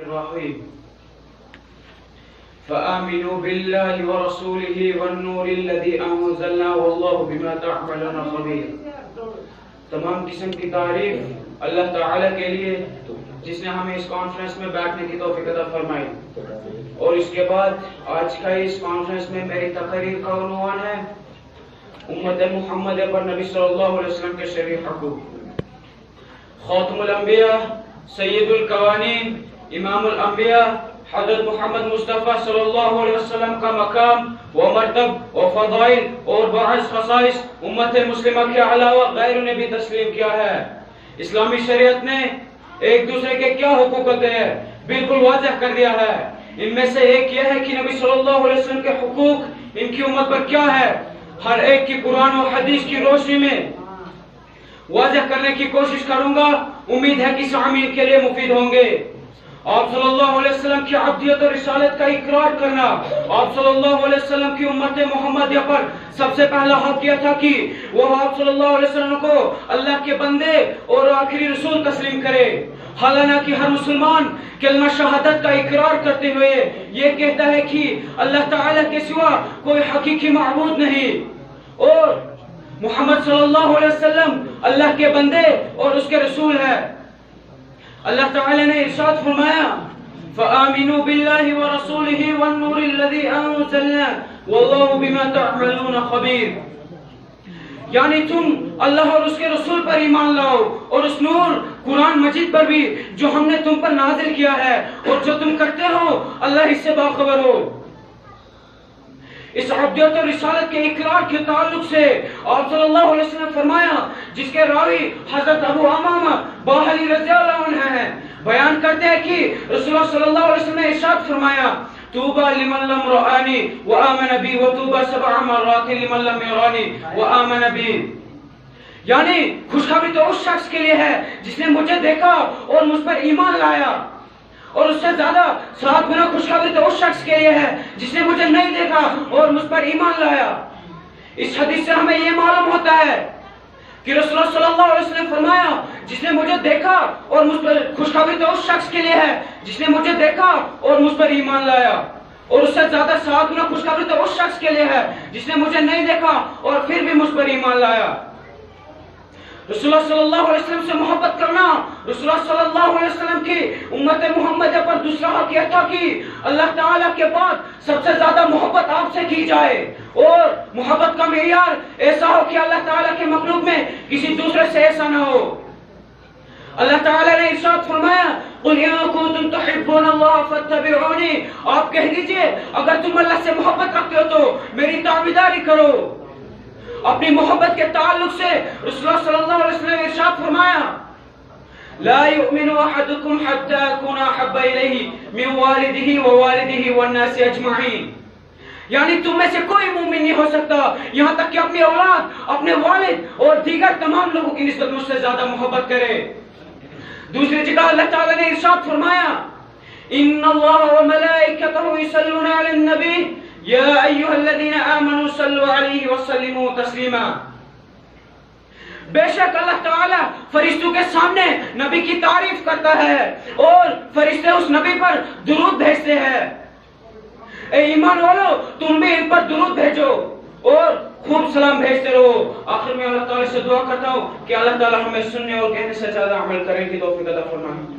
الرحيم فآمنوا بالله ورسوله والنور الذي أنزلنا والله بما تعملون خبير. تمام قسم کی تعریف اللہ تعالیٰ کے لیے جس نے ہمیں اس کانفرنس میں بیٹھنے کی توفیق عطا فرمائی. اور اس کے بعد آج کا اس کانفرنس میں میری تقریر کا عنوان ہے امت محمد پر نبی صلی اللہ علیہ وسلم کے شرعی حقوق. خاتم الانبیاء، سید القوانین، امام الانبیاء حضرت محمد مصطفیٰ صلی اللہ علیہ وسلم کا مقام و مرتب و فضائل اور بعض خصائص امت مسلمہ کے علاوہ غیروں نے بھی تسلیم کیا ہے. اسلامی شریعت نے ایک دوسرے کے کیا حقوق ہوتے ہیں بالکل واضح کر دیا ہے. ان میں سے ایک یہ ہے کہ نبی صلی اللہ علیہ وسلم کے حقوق ان کی امت پر کیا ہے. ہر ایک کی قرآن و حدیث کی روشنی میں واضح کرنے کی کوشش کروں گا. امید ہے کہ سامعین کے لیے مفید ہوں گے. آپ صلی اللہ علیہ وسلم کی عبدیت اور رسالت کا اقرار کرنا. آپ صلی اللہ علیہ وسلم کی امت محمدیہ پر سب سے پہلا حق یہ تھا کہ وہ آپ صلی اللہ علیہ وسلم کو اللہ کے بندے اور آخری رسول تسلیم کرے. حالانکہ ہر مسلمان کلمہ شہادت کا اقرار کرتے ہوئے یہ کہتا ہے کہ اللہ تعالیٰ کے سوا کوئی حقیقی معبود نہیں اور محمد صلی اللہ علیہ وسلم اللہ کے بندے اور اس کے رسول ہے. اللہ تعالیٰ نے ارشاد فرمایا فآمنوا باللہ ورسولہ والنور الذی انزلنا واللہ بما تعملون خبیر. یعنی تم اللہ اور اس کے رسول پر ایمان لاؤ اور اس نور قرآن مجید پر بھی جو ہم نے تم پر نازل کیا ہے اور جو تم کرتے ہو اللہ اس سے باخبر ہو. اس عبدیت اور رسالت کے اقرار کے تعلق سے آپ صلی اللہ علیہ وسلم نے فرمایا جس کے راوی حضرت ابو امامہ باہلی رضی اللہ عنہ ہیں بیان کرتے ہیں کہ رسول اللہ صلی اللہ علیہ وسلم نے ارشاد فرمایا توبہ لمن لم رآنی وآمن بی وتوبہ 7 مرات لمن لم یرانی وآمن بی. یعنی خوشخبری تو اس شخص کے لیے ہے جس نے مجھے دیکھا اور مجھ پر ایمان لایا اور اس سے زیادہ 7 گنا خوشخبری تو اس شخص کے لیے ہے جس نے مجھے نہیں دیکھا اور مجھ پر ایمان لایا. اس حدیث سے ہمیں یہ معلوم ہوتا ہے کہ رسول اللہ صلی اللہ علیہ وسلم نے فرمایا جس نے مجھے دیکھا اور مجھ پر خوشخبری تو اس شخص کے لیے ہے جس نے مجھے دیکھا اور مجھ پر ایمان لایا اور اس سے زیادہ 7 گنا خوشخبری تو اس شخص کے لیے ہے جس نے مجھے نہیں دیکھا اور پھر بھی مجھ پر ایمان لایا. رسول اللہ صلی اللہ علیہ وسلم سے محبت کرنا رسول اللہ صلی اللہ علیہ وسلم کی امت محمدیہ پر دوسرا حق یہ تھا کہ اللہ تعالیٰ کے بعد سب سے زیادہ محبت آپ سے کی جائے اور محبت کا معیار ایسا ہو کہ اللہ تعالیٰ کے مخلوق میں کسی دوسرے سے ایسا نہ ہو. اللہ تعالیٰ نے ارشاد فرمایا قُلْ إِن كُنتُمْ تُحِبُّونَ اللَّهَ فَاتَّبِعُونِي. آپ کہہ دیجئے اگر تم اللہ سے محبت رکھتے ہو تو میری تابعداری کرو. اپنی محبت کے تعلق سے رسول اللہ صلی اللہ علیہ وسلم نے ارشاد فرمایا لا يؤمن احدكم حتى يكون احب اليه من والده ووالده والناس اجمعين. یعنی تم میں سے کوئی مومن نہیں ہو سکتا یہاں تک کہ اپنی اولاد اپنے والد اور دیگر تمام لوگوں کی نسبت مجھ سے زیادہ محبت کرے. دوسری جگہ اللہ تعالیٰ نے ارشاد فرمایا ان اللہ وملائکتہ یصلون علی النبی یا ایہا الذین آمنوا صلوا علیہ وسلموا تسلیما. بے شک اللہ تعالیٰ فرشتوں کے سامنے نبی کی تعریف کرتا ہے اور فرشتے اس نبی پر درود بھیجتے ہیں. اے ایمان والو تم بھی ان پر درود بھیجو اور خوب سلام بھیجتے رہو. آخر میں اللہ تعالیٰ سے دعا کرتا ہوں کہ اللہ تعالیٰ ہمیں سننے اور کہنے سے زیادہ عمل کرنے کی توفیق عطا فرمائے.